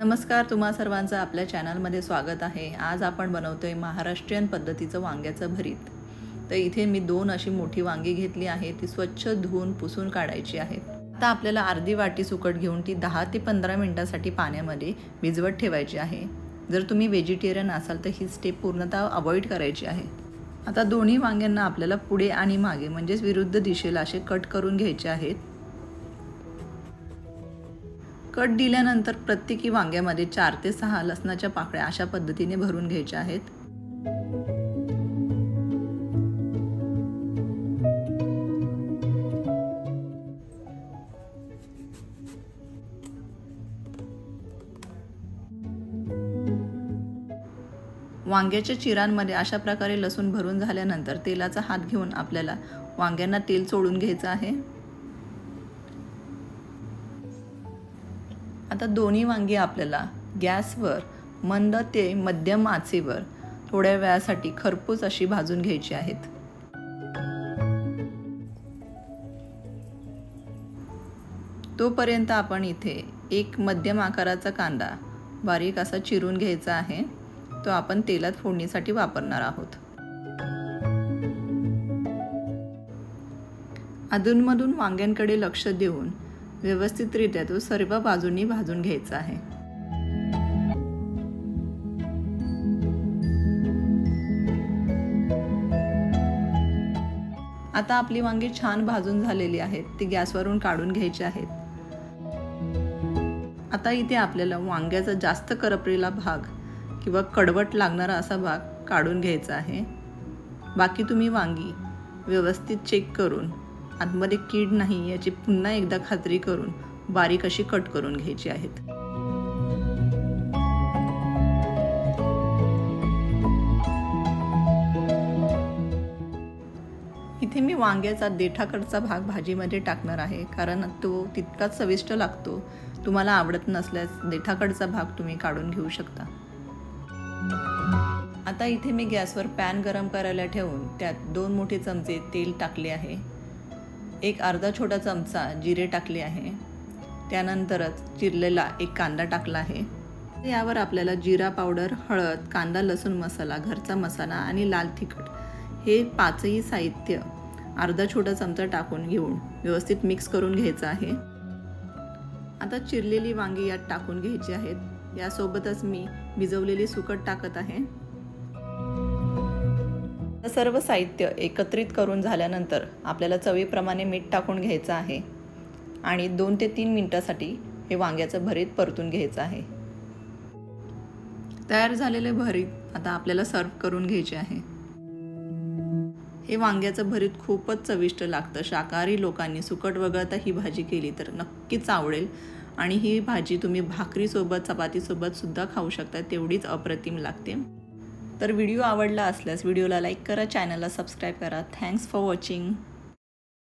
नमस्कार, तुम्हा सर्वांचं आपल्या चॅनलमध्ये स्वागत आहे। आज आपण बनवतोय महाराष्ट्रीयन पद्धतीचं वांग्याचं भरीत। तर इथे मी 2 अशी मोठी वांगी घेतली आहे, ती स्वच्छ धुवून पुसून काढायची आहेत। आता आपल्याला अर्धी वाटी सुकट घेऊन ती 10 ते 15 मिनिटांसाठी पाण्यामध्ये भिजवत ठेवायची आहे। जर तुम्ही व्हेजिटेरियन असाल तर ही स्टेप पूर्णतः अवॉइड करायची आहे। आता दोन्ही वांग्यांना आपल्याला पुढे आणि मागे म्हणजेच विरुद्ध दिशेला असे कट करून घ्यायचे आहेत। कट दिल्यानंतर प्रत्येकी वांग्यामध्ये 4 ते 6 लसणाच्या पाकळ्या अशा पद्धतीने भरून घ्यायच्या आहेत। वांग्याच्या चिरांमध्ये अशा प्रकारे लसूण भरून झाल्यानंतर तेलाचा हात घेऊन आपल्याला वांग्यांना तेल सोडून घ्यायचं आहे। आता दोन्ही वांगी आपल्याला गॅसवर मंद ते मध्यम आचेवर थोड्या वेळासाठी खरपूस अशी भाजून घ्यायची आहेत। तोपर्यंत आपण इथे एक मध्यम आकाराचा कांदा बारीक असा चिरून घ्यायचा आहे। तो आपण तेलात फोडणीसाठी वापरणार आहोत। अधूनमधून वांग्यांकडे लक्ष देऊन व्यवस्थितरित्या तो सर्व बाजूंनी भाजून घ्यायचा आहे। आता आपली वांगी छान भाजून झालेली आहेत, ती गॅसवरून काढून घ्यायची आहेत। आता इथे आपल्याला वांग्याचा जास्त करपलेला भाग किंवा कडवट लागणारा असा भाग काढून घ्यायचा आहे। बाकी तुम्ही वांगी व्यवस्थित चेक करून आतमध्ये कीड नाही याची पुन्हा एकदा खात्री करून बारीक अशी कट करून घ्यायची आहेत। इथे मी वांग्याचा देठाकडचा भाग भाजीमध्ये टाकणार आहे, कारण तो तितकाच चविष्ट लागतो। तुम्हाला आवडत नसल्यास देठाकडचा भाग तुम्ही काढून घेऊ शकता। आता इथे मी गॅसवर पॅन गरम करायला ठेवून त्यात 2 मोठे चमचे तेल टाकले आहे। एक अर्धा छोटा चमचा जिरे टाकले आहे। त्यानंतरच चिरलेला एक कांदा टाकला आहे। यावर आपल्याला जिरा पावडर, हळद, कांदा लसूण मसाला, घरचा मसाला आणि लाल तिखट हे 5ही साहित्य अर्धा छोटा चमचा टाकून घेऊन व्यवस्थित मिक्स करून घ्यायचं आहे। आता चिरलेली वांगी यात टाकून घ्यायची आहेत। यासोबतच मी भिजवलेली सुकट टाकत आहे। सर्व साहित्य एकत्रित करून झाल्यानंतर आपल्याला चवीप्रमाणे मीठ टाकून घ्यायचं आहे आणि 2 ते 3 मिनिटांसाठी हे वांग्याचं भरीत परतून घ्यायचं आहे। तयार झालेले भरीत आता आपल्याला सर्व करून घ्यायचे आहे। हे वांग्याचं भरीत खूपच चविष्ट लागतं। शाकाहारी लोकांनी सुकट वगळता ही भाजी केली तर नक्कीच आवडेल आणि ही भाजी तुम्ही भाकरीसोबत, चपातीसोबत सुद्धा खाऊ शकता, तेवढीच अप्रतिम लागते। तर व्हिडिओ आवडला असल्यास व्हिडिओला लाईक करा, चॅनलला सबस्क्राईब करा। Thanks for watching.